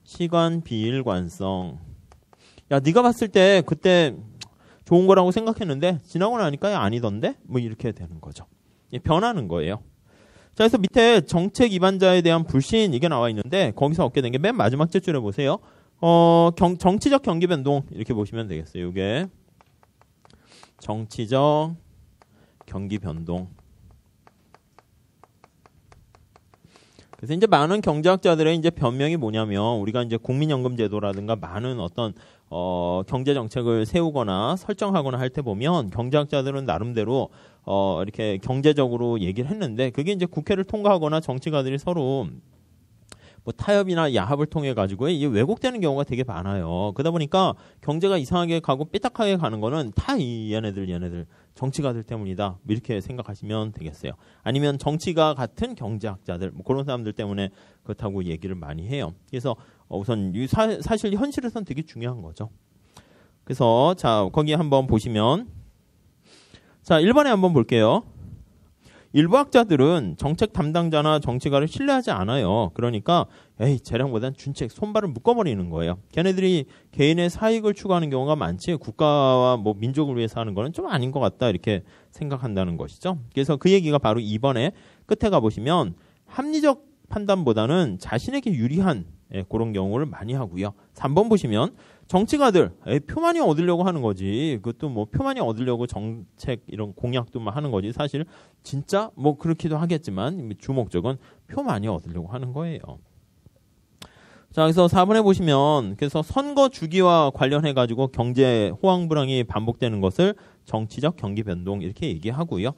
시간 비일관성. 야, 네가 봤을 때 그때 좋은 거라고 생각했는데 지나고 나니까 아니던데? 뭐 이렇게 되는 거죠. 변하는 거예요. 자, 그래서 밑에 정책 위반자에 대한 불신 이게 나와 있는데 거기서 얻게 된 게 맨 마지막 줄에 보세요. 정치적 경기 변동 이렇게 보시면 되겠어요. 이게 정치적 경기 변동. 그래서 이제 많은 경제학자들의 이제 변명이 뭐냐면 우리가 이제 국민연금제도라든가 많은 어떤 경제 정책을 세우거나 설정하거나 할 때 보면 경제학자들은 나름대로 이렇게 경제적으로 얘기를 했는데 그게 이제 국회를 통과하거나 정치가들이 서로 뭐 타협이나 야합을 통해 가지고 이게 왜곡되는 경우가 되게 많아요. 그러다 보니까 경제가 이상하게 가고 삐딱하게 가는 거는 다 얘네들 정치가들 때문이다. 이렇게 생각하시면 되겠어요. 아니면 정치가 같은 경제학자들 뭐 그런 사람들 때문에 그렇다고 얘기를 많이 해요. 그래서 우선 사실 현실에서는 되게 중요한 거죠. 그래서 자 거기 한번 보시면 자 1번에 한번 볼게요. 일부 학자들은 정책 담당자나 정치가를 신뢰하지 않아요. 그러니까 에이 재량보단 준책 손발을 묶어버리는 거예요. 걔네들이 개인의 사익을 추구하는 경우가 많지 국가와 뭐 민족을 위해서 하는 거는 좀 아닌 것 같다 이렇게 생각한다는 것이죠. 그래서 그 얘기가 바로 2번에 끝에 가보시면 합리적 판단보다는 자신에게 유리한 그런 경우를 많이 하고요. 3번 보시면 정치가들 표만이 얻으려고 하는 거지. 그것도 뭐 표만이 얻으려고 정책 이런 공약도 하는 거지. 사실 진짜 뭐 그렇기도 하겠지만 주 목적은 표 많이 얻으려고 하는 거예요. 자, 그래서 4번에 보시면 그래서 선거 주기와 관련해 가지고 경제 호황 불황이 반복되는 것을 정치적 경기 변동 이렇게 얘기하고요.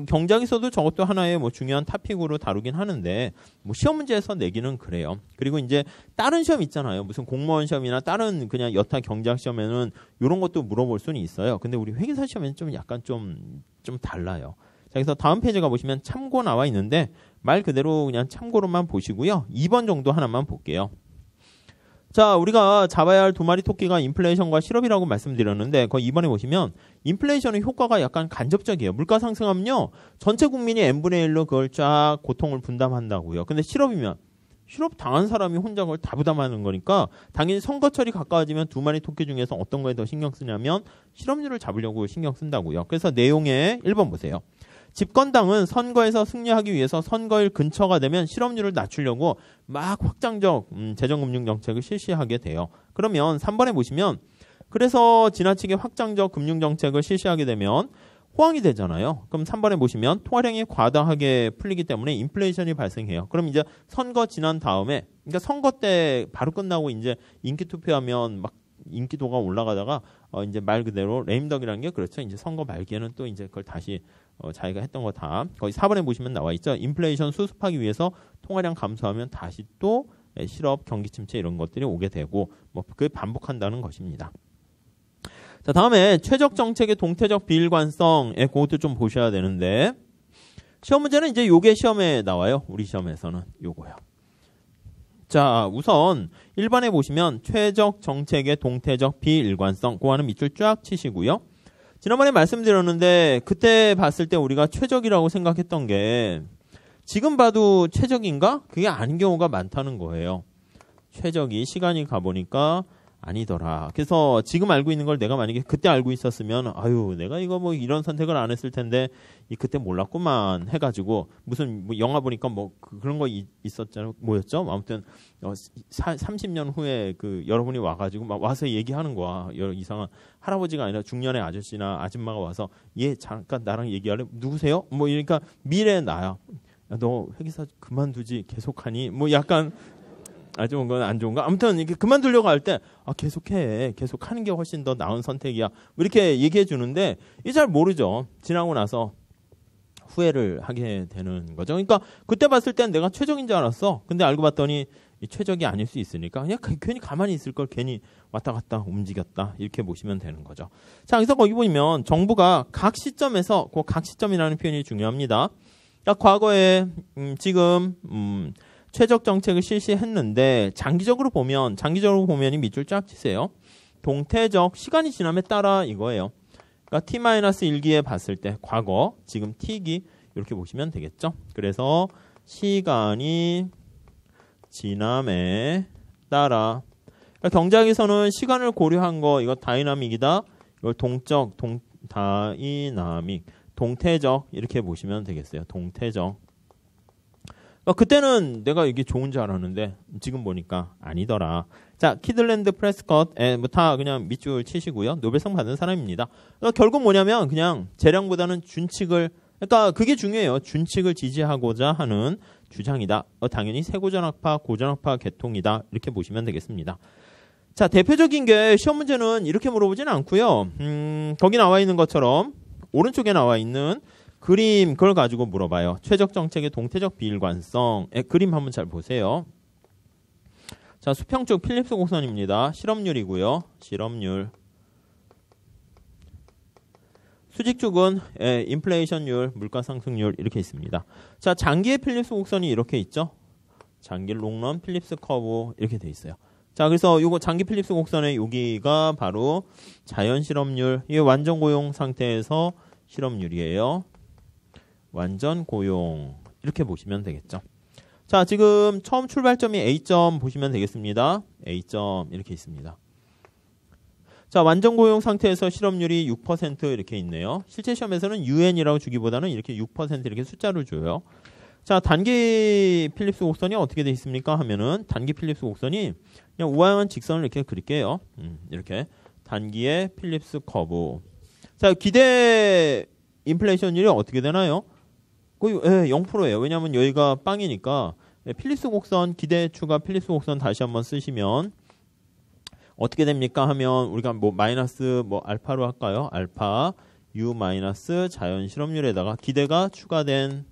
경제학에서도 저것도 하나의 뭐 중요한 토픽으로 다루긴 하는데 뭐 시험 문제에서 내기는 그래요. 그리고 이제 다른 시험 있잖아요. 무슨 공무원 시험이나 다른 그냥 여타 경제학 시험에는 이런 것도 물어볼 수는 있어요. 근데 우리 회계사 시험에는 좀 약간 좀 달라요. 자, 그래서 다음 페이지가 보시면 참고 나와 있는데 말 그대로 그냥 참고로만 보시고요. 2번 정도 하나만 볼게요. 자, 우리가 잡아야 할 두 마리 토끼가 인플레이션과 실업이라고 말씀드렸는데 거기 2번에 보시면 인플레이션의 효과가 약간 간접적이에요. 물가 상승하면요. 전체 국민이 n분의 1로 그걸 쫙 고통을 분담한다고요. 근데 실업 당한 사람이 혼자 그걸 다 부담하는 거니까 당연히 선거철이 가까워지면 두 마리 토끼 중에서 어떤 거에 더 신경 쓰냐면 실업률을 잡으려고 신경 쓴다고요. 그래서 내용에 1번 보세요. 집권당은 선거에서 승리하기 위해서 선거일 근처가 되면 실업률을 낮추려고 막 확장적 재정금융정책을 실시하게 돼요. 그러면 3번에 보시면 그래서 지나치게 확장적 금융정책을 실시하게 되면 호황이 되잖아요. 그럼 3번에 보시면 통화량이 과다하게 풀리기 때문에 인플레이션이 발생해요. 그럼 이제 선거 지난 다음에 그러니까 선거 때 바로 끝나고 이제 인기 투표하면 막 인기도가 올라가다가 이제 말 그대로 레임덕이라는 게 그렇죠. 이제 선거 말기에는 또 이제 그걸 다시 자기가 했던 거 다 거기 4번에 보시면 나와 있죠. 인플레이션 수습하기 위해서 통화량 감소하면 다시 또 실업, 경기 침체 이런 것들이 오게 되고 뭐 그게 반복한다는 것입니다. 자, 다음에 최적 정책의 동태적 비일관성 그것도 좀 보셔야 되는데 시험 문제는 이제 요게 시험에 나와요. 우리 시험에서는 요거요. 자, 우선 1번에 보시면 최적 정책의 동태적 비일관성 그거 하는 밑줄 쫙 치시고요. 지난번에 말씀드렸는데 그때 봤을 때 우리가 최적이라고 생각했던 게 지금 봐도 최적인가? 그게 아닌 경우가 많다는 거예요. 최적이 시간이 가보니까 아니더라. 그래서 지금 알고 있는 걸 내가 만약에 그때 알고 있었으면 아유 내가 이거 뭐 이런 선택을 안 했을 텐데 그때 몰랐구만 해가지고 무슨 뭐 영화 보니까 뭐 그런 거 있었잖아요. 뭐였죠? 아무튼 30년 후에 그 여러분이 와가지고 막 와서 얘기하는 거야. 이상한 할아버지가 아니라 중년의 아저씨나 아줌마가 와서 얘 잠깐 나랑 얘기할래? 누구세요? 뭐 이러니까 미래 나야. 야, 너 회계사 그만두지 계속하니? 뭐 약간 좋은 건 안 좋은가? 아무튼 이렇게 그만두려고 할 때 계속해. 계속하는 게 훨씬 더 나은 선택이야. 이렇게 얘기해 주는데 이게 잘 모르죠. 지나고 나서 후회를 하게 되는 거죠. 그러니까 그때 봤을 땐 내가 최적인 줄 알았어. 근데 알고 봤더니 최적이 아닐 수 있으니까 그냥 괜히 가만히 있을 걸 괜히 왔다 갔다 움직였다. 이렇게 보시면 되는 거죠. 자, 그래서 거기 보면 정부가 각 시점에서 그 각 시점이라는 표현이 중요합니다. 그러니까 과거에 지금 최적 정책을 실시했는데 장기적으로 보면 이 밑줄 쫙 치세요. 동태적 시간이 지남에 따라 이거예요. 그러니까 t-1기에 봤을 때 과거 지금 t기 이렇게 보시면 되겠죠. 그래서 시간이 지남에 따라 그러니까 경제학에서는 시간을 고려한 거 이거 다이나믹이다. 이걸 다이나믹 동태적 이렇게 보시면 되겠어요. 동태적 그때는 내가 이게 좋은 줄 알았는데 지금 보니까 아니더라. 자, 키들랜드 프레스컷 뭐 다 그냥 밑줄 치시고요. 노벨상 받은 사람입니다. 그러니까 결국 뭐냐면 그냥 재량보다는 준칙을 그러니까 그게 중요해요. 준칙을 지지하고자 하는 주장이다. 당연히 세고전학파, 고전학파 계통이다. 이렇게 보시면 되겠습니다. 자, 대표적인 게 시험 문제는 이렇게 물어보지는 않고요. 거기 나와 있는 것처럼 오른쪽에 나와 있는 그림 그걸 가지고 물어봐요. 최적 정책의 동태적 비일관성. 그림 한번 잘 보세요. 자, 수평 쪽 필립스 곡선입니다. 실업률이고요. 실업률. 수직 쪽은 인플레이션율, 물가 상승률 이렇게 있습니다. 자, 장기의 필립스 곡선이 이렇게 있죠. 장기 롱런 필립스 커브 이렇게 돼 있어요. 자, 그래서 요거 장기 필립스 곡선의 여기가 바로 자연 실업률. 이게 완전 고용 상태에서 실업률이에요. 완전 고용 이렇게 보시면 되겠죠. 자, 지금 처음 출발점이 A점 보시면 되겠습니다. A점 이렇게 있습니다. 자, 완전 고용 상태에서 실업률이 6% 이렇게 있네요. 실제 시험에서는 UN이라고 주기보다는 이렇게 6% 이렇게 숫자를 줘요. 자, 단기 필립스 곡선이 어떻게 돼 있습니까? 하면은 단기 필립스 곡선이 그냥 우아한 직선을 이렇게 그릴게요. 이렇게 단기의 필립스 커브. 자, 기대 인플레이션율이 어떻게 되나요? 거의 0%예요. 왜냐하면 여기가 빵이니까 필립스 곡선 기대추가 필립스 곡선 다시 한번 쓰시면 어떻게 됩니까? 하면 우리가 뭐 마이너스 뭐 알파로 할까요? 알파 U 마이너스 자연 실업률에다가 기대가 추가된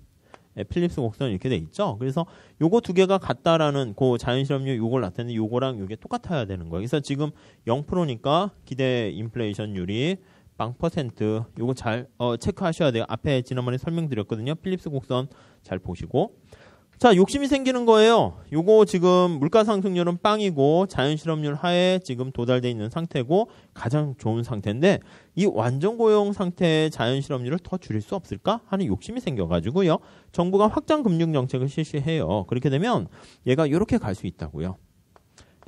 필립스 곡선 이렇게 돼 있죠. 그래서 요거 두 개가 같다라는 그 자연 실업률 요걸 나타내는데 요거랑 요게 똑같아야 되는 거예요. 그래서 지금 0%니까 기대 인플레이션율이 0%. 요거 잘 체크하셔야 돼요. 앞에 지난번에 설명드렸거든요. 필립스 곡선 잘 보시고. 자, 욕심이 생기는 거예요. 요거 지금 물가 상승률은 빵이고 자연 실업률 하에 지금 도달돼 있는 상태고 가장 좋은 상태인데 이 완전 고용 상태의 자연 실업률을 더 줄일 수 없을까 하는 욕심이 생겨가지고요. 정부가 확장 금융 정책을 실시해요. 그렇게 되면 얘가 이렇게 갈 수 있다고요.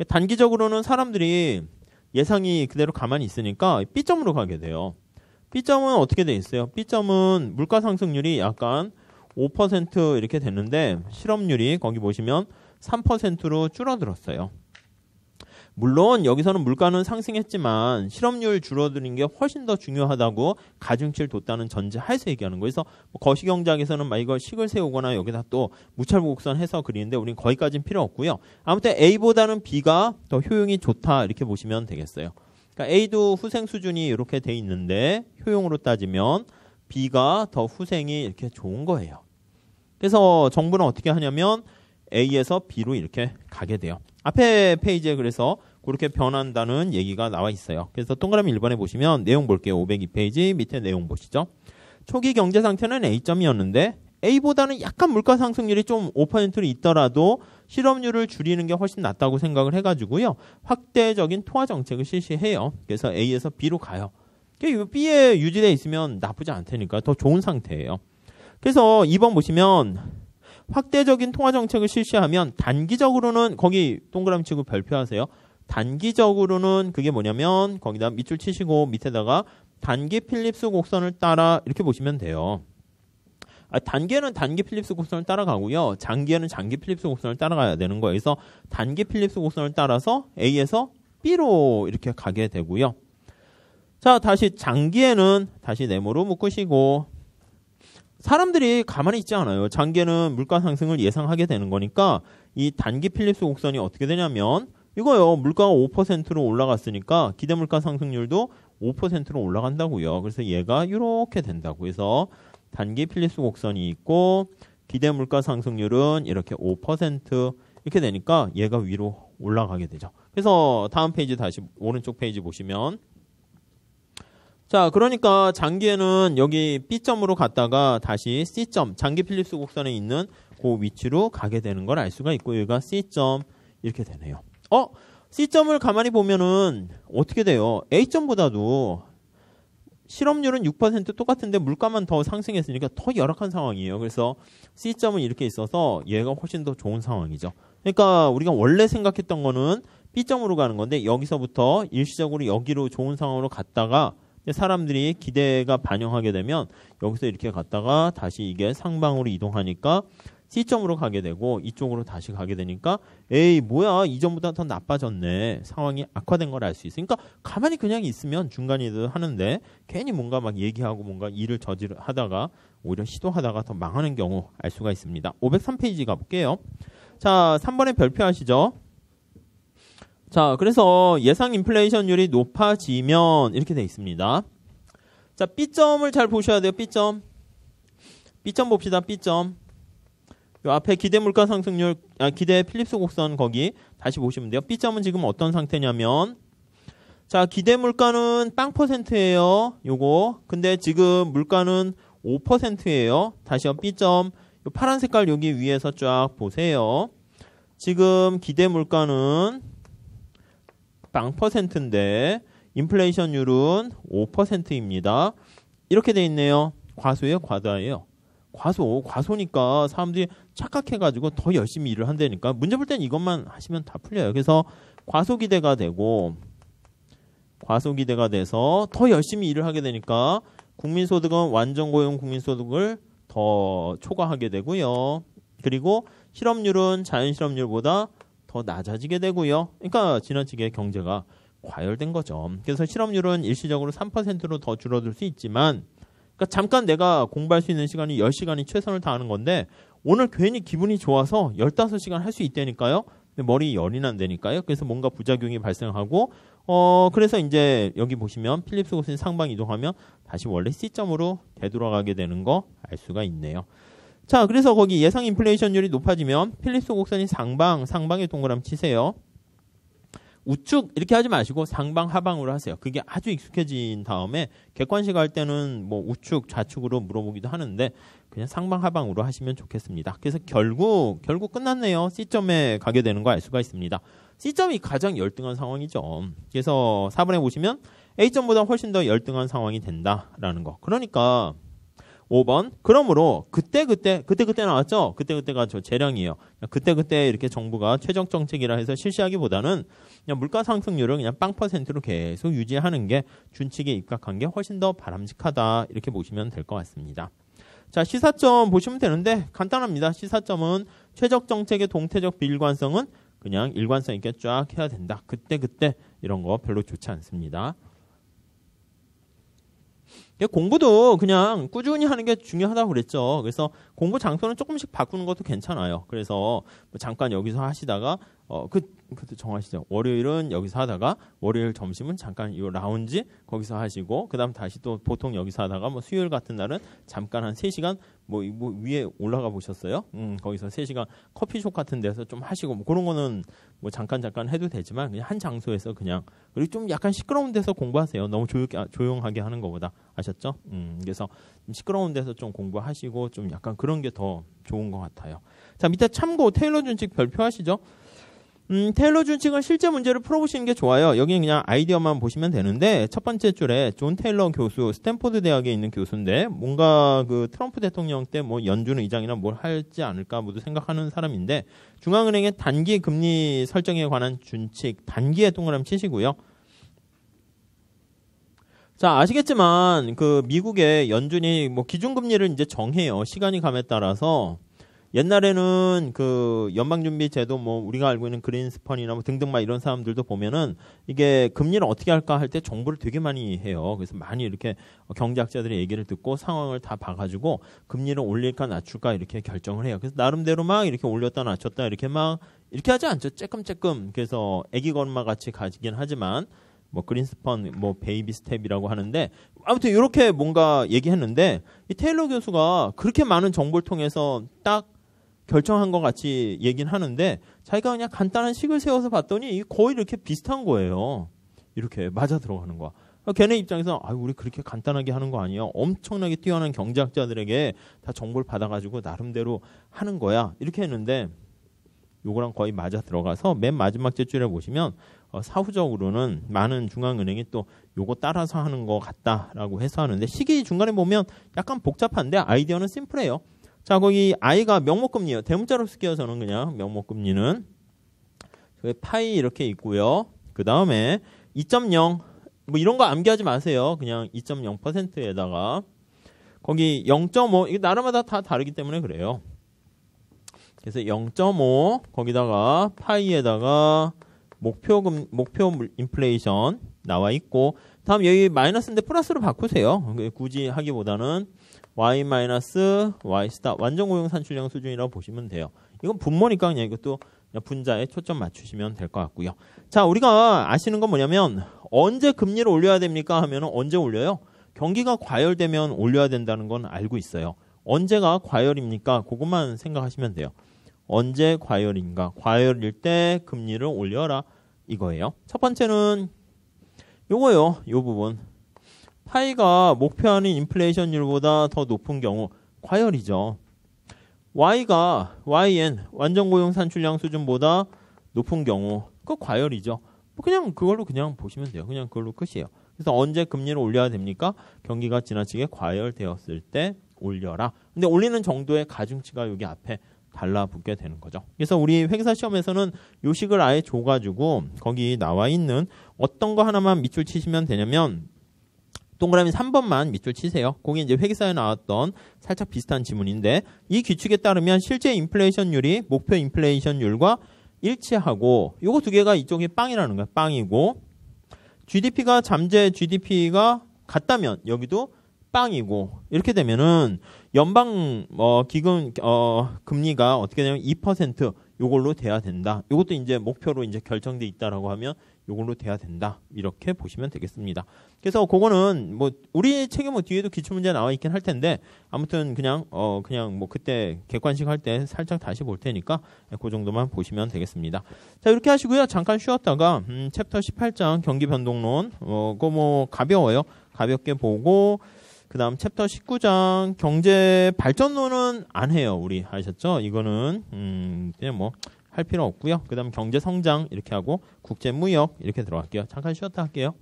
단기적으로는 사람들이 예상이 그대로 가만히 있으니까 B점으로 가게 돼요. B점은 어떻게 돼 있어요? B점은 물가 상승률이 약간 5% 이렇게 됐는데 실업률이 거기 보시면 3%로 줄어들었어요. 물론 여기서는 물가는 상승했지만 실업률 줄어드는 게 훨씬 더 중요하다고 가중치를 뒀다는 전제 하에서 얘기하는 거예요. 그래서 거시경제학에서는 막 이걸 식을 세우거나 여기다 또 무찰곡선 해서 그리는데 우린 거기까지는 필요 없고요. 아무튼 A보다는 B가 더 효용이 좋다 이렇게 보시면 되겠어요. 그러니까 A도 후생 수준이 이렇게 돼 있는데 효용으로 따지면 B가 더 후생이 이렇게 좋은 거예요. 그래서 정부는 어떻게 하냐면 A에서 B로 이렇게 가게 돼요. 앞에 페이지에 그래서 그렇게 변한다는 얘기가 나와 있어요. 그래서 동그라미 1번에 보시면 내용 볼게요. 502페이지 밑에 내용 보시죠. 초기 경제 상태는 A점이었는데 A보다는 약간 물가 상승률이 좀 5%로 있더라도 실업률을 줄이는 게 훨씬 낫다고 생각을 해가지고요. 확대적인 통화 정책을 실시해요. 그래서 A에서 B로 가요. B에 유지되어 있으면 나쁘지 않다니까 더 좋은 상태예요. 그래서 2번 보시면 확대적인 통화 정책을 실시하면 단기적으로는 거기 동그라미 치고 별표하세요. 단기적으로는 그게 뭐냐면 거기다 밑줄 치시고 밑에다가 단기 필립스 곡선을 따라 이렇게 보시면 돼요. 단기에는 단기 필립스 곡선을 따라가고요. 장기에는 장기 필립스 곡선을 따라가야 되는 거예요. 그래서 단기 필립스 곡선을 따라서 A에서 B로 이렇게 가게 되고요. 자, 다시 장기에는 다시 네모로 묶으시고 사람들이 가만히 있지 않아요. 장기에는 물가 상승을 예상하게 되는 거니까 이 단기 필립스 곡선이 어떻게 되냐면 이거요. 물가가 5%로 올라갔으니까 기대 물가 상승률도 5%로 올라간다고요. 그래서 얘가 이렇게 된다고 해서 단기 필립스 곡선이 있고 기대 물가 상승률은 이렇게 5% 이렇게 되니까 얘가 위로 올라가게 되죠. 그래서 다음 페이지 다시 오른쪽 페이지 보시면 자, 그러니까 장기에는 여기 B점으로 갔다가 다시 C점, 장기 필립스 곡선에 있는 그 위치로 가게 되는 걸 알 수가 있고 여기가 C점 이렇게 되네요. C점을 가만히 보면은 어떻게 돼요? A점보다도 실업률은 6% 똑같은데 물가만 더 상승했으니까 더 열악한 상황이에요. 그래서 C점은 이렇게 있어서 얘가 훨씬 더 좋은 상황이죠. 그러니까 우리가 원래 생각했던 거는 B점으로 가는 건데 여기서부터 일시적으로 여기로 좋은 상황으로 갔다가 사람들이 기대가 반영하게 되면 여기서 이렇게 갔다가 다시 이게 상방으로 이동하니까 C점으로 가게 되고 이쪽으로 다시 가게 되니까 에이 뭐야 이전보다 더 나빠졌네 상황이 악화된 걸 알 수 있으니까 가만히 그냥 있으면 중간이들 하는데 괜히 뭔가 막 얘기하고 뭔가 일을 하다가 오히려 시도하다가 더 망하는 경우 알 수가 있습니다. 503페이지 가볼게요. 자, 3번에 별표하시죠. 자, 그래서 예상 인플레이션율이 높아지면 이렇게 돼 있습니다. 자, B점을 잘 보셔야 돼요. B점 봅시다. B점. 요 앞에 기대 물가 상승률, 기대 필립스 곡선 거기 다시 보시면 돼요. B점은 지금 어떤 상태냐면 자, 기대 물가는 0%예요. 요거. 근데 지금 물가는 5%예요. 다시요. B점. 요 파란 색깔 여기 위에서 쫙 보세요. 지금 기대 물가는 0%인데 인플레이션율은 5%입니다. 이렇게 돼 있네요. 과수예요, 과다예요? 과소니까 사람들이 착각해가지고 더 열심히 일을 한다니까. 문제 볼 땐 이것만 하시면 다 풀려요. 그래서 과소기대가 돼서 더 열심히 일을 하게 되니까 국민소득은 완전고용 국민소득을 더 초과하게 되고요. 그리고 실업률은 자연실업률보다 더 낮아지게 되고요. 그러니까 지나치게 경제가 과열된 거죠. 그래서 실업률은 일시적으로 3%로 더 줄어들 수 있지만, 그러니까 잠깐 내가 공부할 수 있는 시간이 10시간이 최선을 다하는 건데 오늘 괜히 기분이 좋아서 15시간 할 수 있다니까요. 근데 머리 열이 난다니까요. 그래서 뭔가 부작용이 발생하고 그래서 이제 여기 보시면 필립스 곡선이 상방 이동하면 다시 원래 C점으로 되돌아가게 되는 거 알 수가 있네요. 자, 그래서 거기 예상 인플레이션율이 높아지면 필립스 곡선이 상방에 동그라미 치세요. 우측 이렇게 하지 마시고 상방 하방으로 하세요. 그게 아주 익숙해진 다음에 객관식 할 때는 뭐 우측 좌측으로 물어보기도 하는데 그냥 상방 하방으로 하시면 좋겠습니다. 그래서 결국 끝났네요. C점에 가게 되는 거 알 수가 있습니다. C점이 가장 열등한 상황이죠. 그래서 4번에 보시면 A점보다 훨씬 더 열등한 상황이 된다라는 거. 그러니까 5번. 그러므로 그때 나왔죠? 그때가 저 재량이에요. 그때 이렇게 정부가 최적 정책이라 해서 실시하기보다는 그냥 물가 상승률을 그냥 0%로 계속 유지하는 게 준칙에 입각한 게 훨씬 더 바람직하다. 이렇게 보시면 될 것 같습니다. 자, 시사점 보시면 되는데 간단합니다. 시사점은 최적 정책의 동태적 비일관성은 그냥 일관성 있게 쫙 해야 된다. 그때 이런 거 별로 좋지 않습니다. 공부도 그냥 꾸준히 하는 게 중요하다고 그랬죠. 그래서 공부 장소는 조금씩 바꾸는 것도 괜찮아요. 그래서 잠깐 여기서 하시다가 그때 정하시죠. 월요일은 여기서 하다가 월요일 점심은 잠깐 이 라운지 거기서 하시고 그다음 다시 또 보통 여기서 하다가 뭐 수요일 같은 날은 잠깐 한 3시간 뭐 위에 올라가 보셨어요? 거기서 3시간 커피숍 같은 데서 좀 하시고 뭐 그런 거는 뭐 잠깐 해도 되지만 그냥 한 장소에서 그냥 그리고 좀 약간 시끄러운 데서 공부하세요. 너무 조용하게 하는 것보다. 아셨죠? 그래서 시끄러운 데서 좀 공부하시고 좀 약간 그런 게 더 좋은 것 같아요. 자, 밑에 참고 테일러 준칙 별표하시죠? 테일러 준칙은 실제 문제를 풀어보시는 게 좋아요. 여기는 그냥 아이디어만 보시면 되는데 첫 번째 줄에 존 테일러 교수, 스탠포드 대학에 있는 교수인데 뭔가 그 트럼프 대통령 때 뭐 연준 의장이나 뭘 할지 않을까 모두 생각하는 사람인데 중앙은행의 단기 금리 설정에 관한 준칙 단기에 동그라미 치시고요. 자, 아시겠지만 그 미국의 연준이 뭐 기준금리를 이제 정해요. 시간이 감에 따라서. 옛날에는 그 연방준비제도 뭐 우리가 알고 있는 그린스펀이나 뭐 등등 막 이런 사람들도 보면은 이게 금리를 어떻게 할까 할 때 정보를 되게 많이 해요. 그래서 많이 이렇게 경제학자들의 얘기를 듣고 상황을 다 봐가지고 금리를 올릴까 낮출까 이렇게 결정을 해요. 그래서 나름대로 막 이렇게 올렸다 낮췄다 이렇게 하지 않죠. 쬐끔쬐끔. 그래서 애기 걸음마 같이 가지긴 하지만 뭐 그린스펀 뭐 베이비 스텝이라고 하는데 아무튼 이렇게 뭔가 얘기했는데 이 테일러 교수가 그렇게 많은 정보를 통해서 딱 결정한 것 같이 얘기는 하는데 자기가 그냥 간단한 식을 세워서 봤더니 거의 이렇게 비슷한 거예요. 이렇게 맞아 들어가는 거야. 걔네 입장에서 우리 그렇게 간단하게 하는 거 아니에요. 엄청나게 뛰어난 경제학자들에게 다 정보를 받아가지고 나름대로 하는 거야. 이렇게 했는데 요거랑 거의 맞아 들어가서 맨 마지막 줄에 보시면 사후적으로는 많은 중앙은행이 또 요거 따라서 하는 것 같다라고 해서 하는데 시기 중간에 보면 약간 복잡한데 아이디어는 심플해요. 자, 거기 I가 명목금리예요. 대문자로 쓸게요. 저는 그냥 명목금리는 파이 이렇게 있고요. 그 다음에 2.0 뭐 이런 거 암기하지 마세요. 그냥 2.0%에다가 거기 0.5 이게 나라마다 다 다르기 때문에 그래요. 그래서 0.5 거기다가 파이에다가 목표 인플레이션 나와 있고 다음 여기 마이너스인데 플러스로 바꾸세요. 굳이 하기보다는 y y 스타 완전 고용 산출량 수준이라고 보시면 돼요. 이건 분모니까 그냥 이것도 그냥 분자에 초점 맞추시면 될 것 같고요. 자, 우리가 아시는 건 뭐냐면 언제 금리를 올려야 됩니까 하면은 언제 올려요? 경기가 과열되면 올려야 된다는 건 알고 있어요. 언제가 과열입니까? 그것만 생각하시면 돼요. 언제 과열인가? 과열일 때 금리를 올려라 이거예요. 첫 번째는 요거요. 요 부분. 파이가 목표하는 인플레이션율보다 더 높은 경우 과열이죠. YN 완전 고용 산출량 수준보다 높은 경우 그 과열이죠. 그냥 그걸로 그냥 보시면 돼요. 그냥 그걸로 끝이에요. 그래서 언제 금리를 올려야 됩니까? 경기가 지나치게 과열되었을 때 올려라. 근데 올리는 정도의 가중치가 여기 앞에 달라붙게 되는 거죠. 그래서 우리 회계사 시험에서는 요식을 아예 줘가지고 거기 나와 있는 어떤 거 하나만 밑줄 치시면 되냐면 동그라미 3번만 밑줄 치세요. 거기 이제 회계사에 나왔던 살짝 비슷한 지문인데 이 규칙에 따르면 실제 인플레이션율이 목표 인플레이션율과 일치하고 요거 두 개가 이쪽이 빵이라는 거야. 빵이고 GDP가 잠재 GDP가 같다면 여기도 빵이고 이렇게 되면은 연방 기금 금리가 어떻게 되냐면 2% 요걸로 돼야 된다. 요것도 이제 목표로 이제 결정돼 있다라고 하면 요걸로 돼야 된다. 이렇게 보시면 되겠습니다. 그래서 그거는 뭐 우리 책에 뭐 뒤에도 기출문제 나와 있긴 할 텐데 아무튼 그냥 뭐 그때 객관식 할 때 살짝 다시 볼 테니까 그 정도만 보시면 되겠습니다. 자, 이렇게 하시고요. 잠깐 쉬었다가 챕터 18장 경기 변동론 그거 뭐 가벼워요. 가볍게 보고 그다음 챕터 19장 경제 발전론은 안 해요. 우리 아셨죠? 이거는 그냥 뭐 할 필요 없고요. 그다음 경제 성장 이렇게 하고 국제 무역 이렇게 들어갈게요. 잠깐 쉬었다 할게요.